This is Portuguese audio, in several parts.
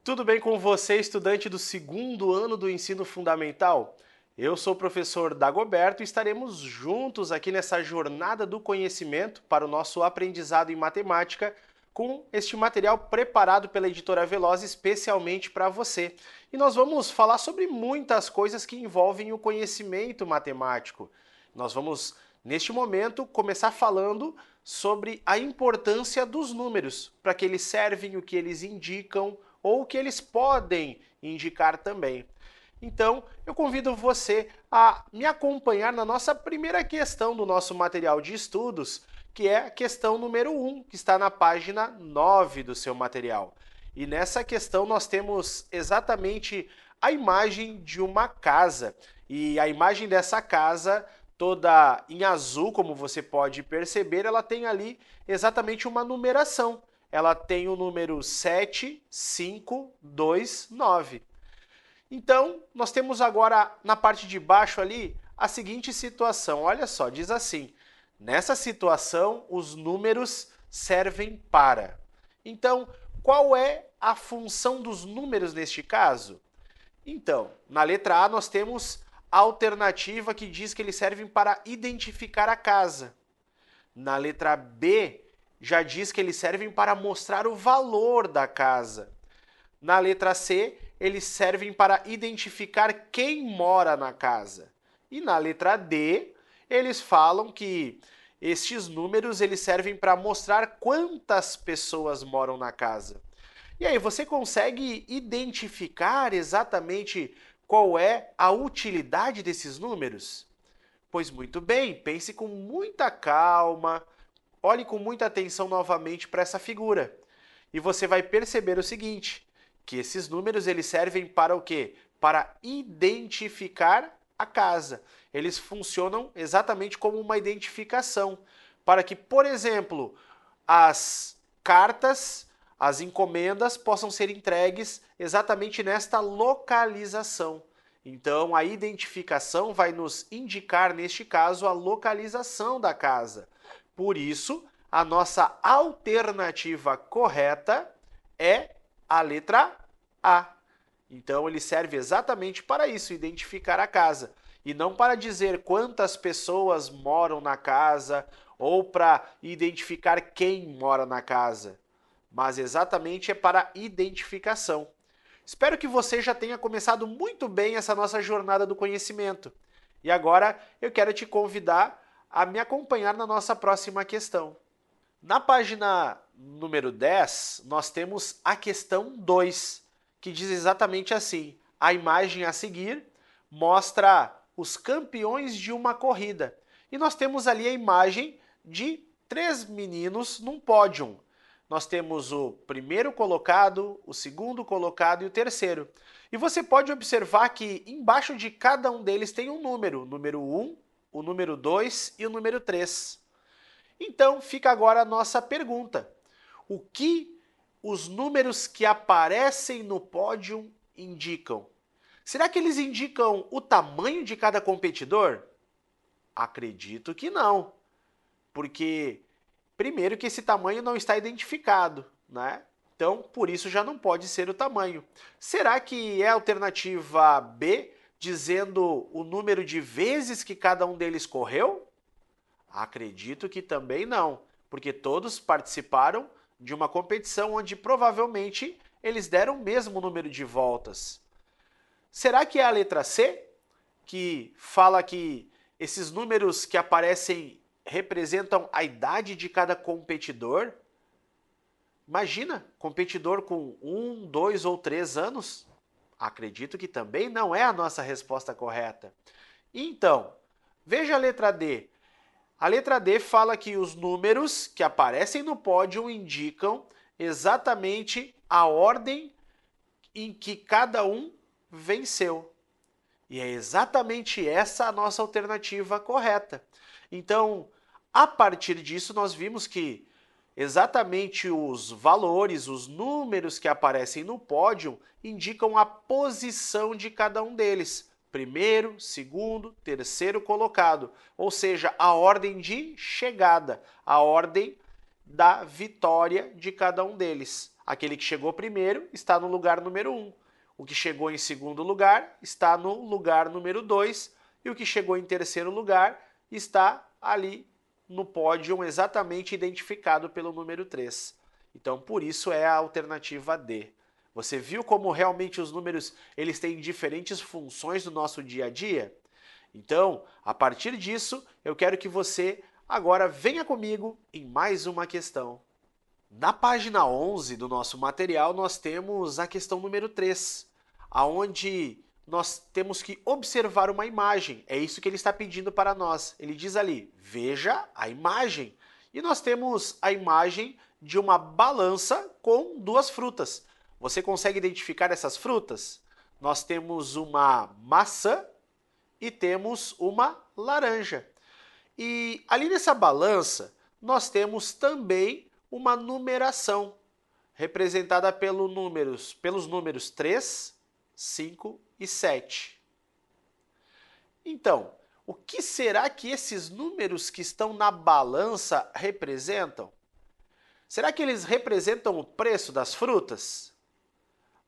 Tudo bem com você, estudante do segundo ano do ensino fundamental? Eu sou o professor Dagoberto e estaremos juntos aqui nessa jornada do conhecimento para o nosso aprendizado em matemática com este material preparado pela editora Veloz especialmente para você. E nós vamos falar sobre muitas coisas que envolvem o conhecimento matemático. Nós vamos, neste momento, começar falando sobre a importância dos números, para que eles servem, o que eles indicam, ou o que eles podem indicar também. Então, eu convido você a me acompanhar na nossa primeira questão do nosso material de estudos, que é a questão número 1, que está na página 9 do seu material. E nessa questão nós temos exatamente a imagem de uma casa. E a imagem dessa casa, toda em azul, como você pode perceber, ela tem ali exatamente uma numeração. Ela tem o número 7529. Então, nós temos agora na parte de baixo ali a seguinte situação. Olha só, diz assim: nessa situação, os números servem para. Então, qual é a função dos números neste caso? Então, na letra A nós temos a alternativa que diz que eles servem para identificar a casa. Na letra B, já diz que eles servem para mostrar o valor da casa. Na letra C, eles servem para identificar quem mora na casa. E na letra D, eles falam que estes números eles servem para mostrar quantas pessoas moram na casa. E aí, você consegue identificar exatamente qual é a utilidade desses números? Pois muito bem, pense com muita calma, olhe com muita atenção novamente para essa figura. E você vai perceber o seguinte, que esses números eles servem para o quê? Para identificar a casa. Eles funcionam exatamente como uma identificação, para que, por exemplo, as cartas, as encomendas possam ser entregues exatamente nesta localização. Então, a identificação vai nos indicar, neste caso, a localização da casa. Por isso, a nossa alternativa correta é a letra A. Então, ele serve exatamente para isso, identificar a casa. E não para dizer quantas pessoas moram na casa ou para identificar quem mora na casa, mas exatamente é para identificação. Espero que você já tenha começado muito bem essa nossa jornada do conhecimento. E agora eu quero te convidar a me acompanhar na nossa próxima questão. Na página número 10, nós temos a questão 2, que diz exatamente assim: a imagem a seguir mostra os campeões de uma corrida. E nós temos ali a imagem de 3 meninos num pódio. Nós temos o primeiro colocado, o segundo colocado e o terceiro. E você pode observar que embaixo de cada um deles tem um número, o número 1, o número 2 e o número 3. Então, fica agora a nossa pergunta. O que os números que aparecem no pódio indicam? Será que eles indicam o tamanho de cada competidor? Acredito que não, porque primeiro que esse tamanho não está identificado, né? Então, por isso já não pode ser o tamanho. Será que é a alternativa B, dizendo o número de vezes que cada um deles correu? Acredito que também não, porque todos participaram de uma competição onde provavelmente eles deram o mesmo número de voltas. Será que é a letra C, que fala que esses números que aparecem representam a idade de cada competidor? Imagina, competidor com 1, 2 ou 3 anos? Acredito que também não é a nossa resposta correta. Então, veja a letra D. A letra D fala que os números que aparecem no pódio indicam exatamente a ordem em que cada um venceu. E é exatamente essa a nossa alternativa correta. Então, a partir disso, nós vimos que exatamente os valores, os números que aparecem no pódio indicam a posição de cada um deles. Primeiro, segundo, terceiro colocado. Ou seja, a ordem de chegada, a ordem da vitória de cada um deles. Aquele que chegou primeiro está no lugar número 1. O que chegou em segundo lugar está no lugar número 2. E o que chegou em terceiro lugar está ali no pódio exatamente identificado pelo número 3. Então, por isso é a alternativa D. Você viu como realmente os números eles têm diferentes funções no nosso dia a dia? Então, a partir disso, eu quero que você agora venha comigo em mais uma questão. Na página 11 do nosso material, nós temos a questão número 3, aonde nós temos que observar uma imagem. É isso que ele está pedindo para nós. Ele diz ali, veja a imagem. E nós temos a imagem de uma balança com duas frutas. Você consegue identificar essas frutas? Nós temos uma maçã e temos uma laranja. E ali nessa balança, nós temos também uma numeração, representada pelos números 3, 5 e 7. Então, o que será que esses números que estão na balança representam? Será que eles representam o preço das frutas?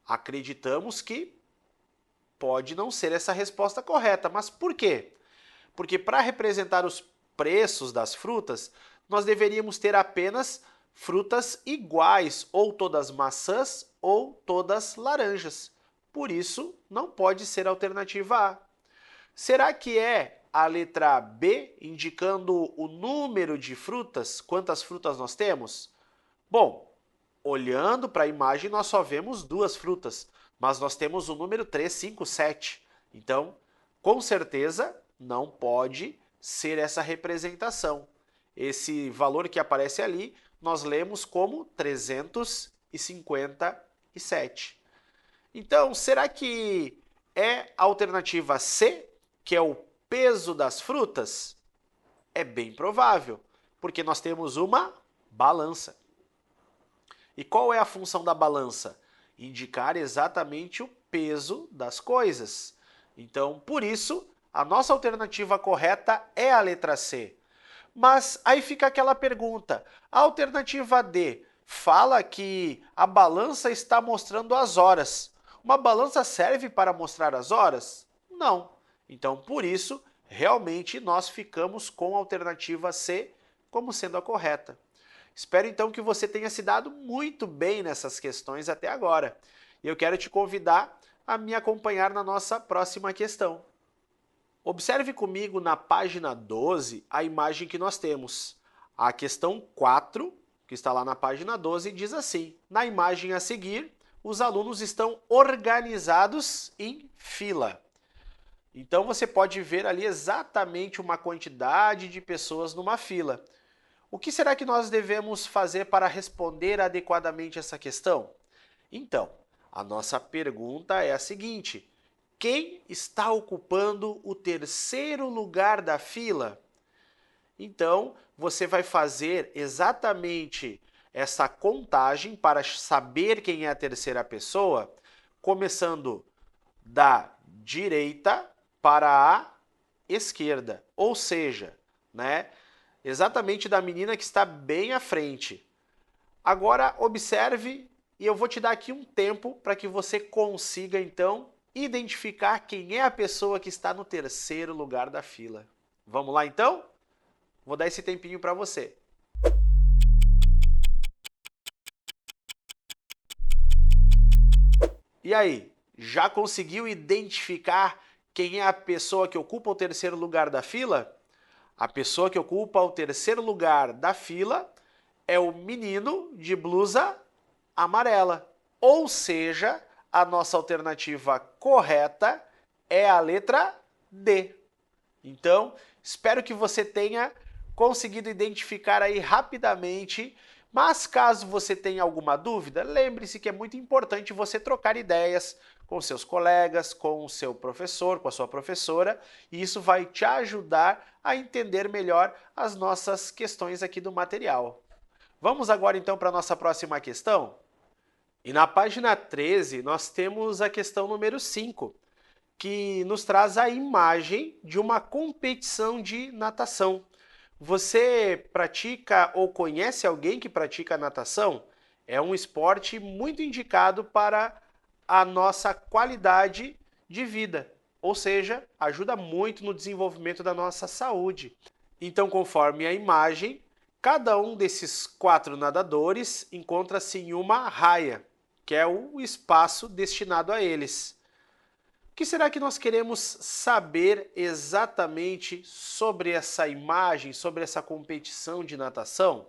Acreditamos que pode não ser essa a resposta correta, mas por quê? Porque para representar os preços das frutas, nós deveríamos ter apenas frutas iguais, ou todas maçãs ou todas laranjas. Por isso, não pode ser a alternativa A. Será que é a letra B, indicando o número de frutas? Quantas frutas nós temos? Bom, olhando para a imagem, nós só vemos duas frutas, mas nós temos o número 3, 5, 7. Então, com certeza, não pode ser essa representação. Esse valor que aparece ali, nós lemos como 357. Então, será que é a alternativa C, que é o peso das frutas? É bem provável, porque nós temos uma balança. E qual é a função da balança? Indicar exatamente o peso das coisas. Então, por isso, a nossa alternativa correta é a letra C. Mas aí fica aquela pergunta, a alternativa D fala que a balança está mostrando as horas. Uma balança serve para mostrar as horas? Não. Então, por isso, realmente nós ficamos com a alternativa C como sendo a correta. Espero então que você tenha se dado muito bem nessas questões até agora. E eu quero te convidar a me acompanhar na nossa próxima questão. Observe comigo na página 12 a imagem que nós temos. A questão 4, que está lá na página 12, diz assim: na imagem a seguir, os alunos estão organizados em fila. Então você pode ver ali exatamente uma quantidade de pessoas numa fila. O que será que nós devemos fazer para responder adequadamente essa questão? Então, a nossa pergunta é a seguinte: quem está ocupando o terceiro lugar da fila? Então, você vai fazer exatamente essa contagem para saber quem é a terceira pessoa, começando da direita para a esquerda, ou seja, né, exatamente da menina que está bem à frente. Agora, observe, e eu vou te dar aqui um tempo para que você consiga, então, identificar quem é a pessoa que está no terceiro lugar da fila. Vamos lá, então? Vou dar esse tempinho para você. E aí, já conseguiu identificar quem é a pessoa que ocupa o terceiro lugar da fila? A pessoa que ocupa o terceiro lugar da fila é o menino de blusa amarela. Ou seja, a nossa alternativa correta é a letra D. Então, espero que você tenha conseguido identificar aí rapidamente, mas caso você tenha alguma dúvida, lembre-se que é muito importante você trocar ideias com seus colegas, com o seu professor, com a sua professora, e isso vai te ajudar a entender melhor as nossas questões aqui do material. Vamos agora então para a nossa próxima questão? E na página 13 nós temos a questão número 5, que nos traz a imagem de uma competição de natação, Você pratica ou conhece alguém que pratica natação? É um esporte muito indicado para a nossa qualidade de vida, ou seja, ajuda muito no desenvolvimento da nossa saúde. Então, conforme a imagem, cada um desses 4 nadadores encontra-se em uma raia, que é o espaço destinado a eles. O que será que nós queremos saber exatamente sobre essa imagem, sobre essa competição de natação?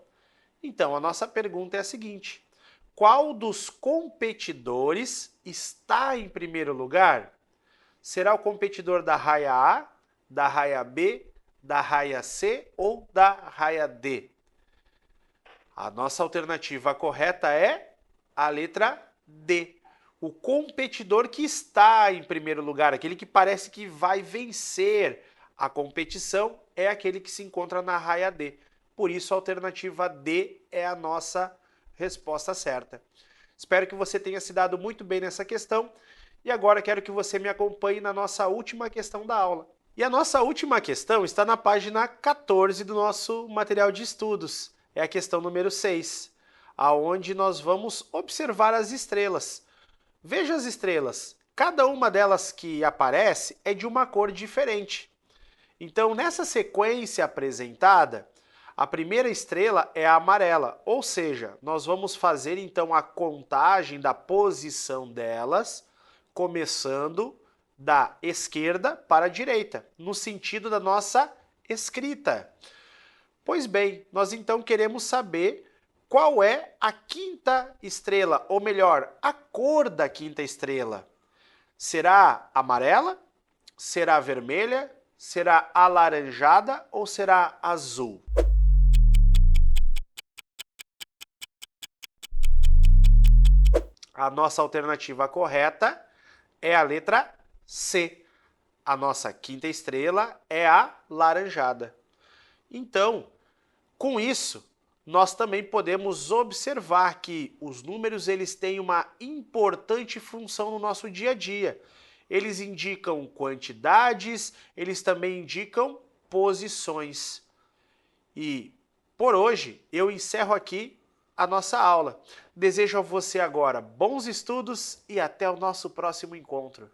Então, a nossa pergunta é a seguinte: qual dos competidores está em primeiro lugar? Será o competidor da raia A, da raia B, da raia C ou da raia D? A nossa alternativa correta é a letra D. O competidor que está em primeiro lugar, aquele que parece que vai vencer a competição, é aquele que se encontra na raia D. Por isso, a alternativa D é a nossa resposta certa. Espero que você tenha se dado muito bem nessa questão e agora quero que você me acompanhe na nossa última questão da aula. E a nossa última questão está na página 14 do nosso material de estudos. É a questão número 6, aonde nós vamos observar as estrelas. Veja as estrelas. Cada uma delas que aparece é de uma cor diferente. Então, nessa sequência apresentada, a primeira estrela é a amarela, ou seja, nós vamos fazer então a contagem da posição delas, começando da esquerda para a direita, no sentido da nossa escrita. Pois bem, nós então queremos saber qual é a quinta estrela, ou melhor, a cor da quinta estrela. Será amarela? Será vermelha? Será alaranjada ou será azul? A nossa alternativa correta é a letra C. A nossa quinta estrela é a laranjada. Então, com isso, nós também podemos observar que os números eles têm uma importante função no nosso dia a dia. Eles indicam quantidades, eles também indicam posições. E por hoje eu encerro aqui a nossa aula. Desejo a você agora bons estudos e até o nosso próximo encontro.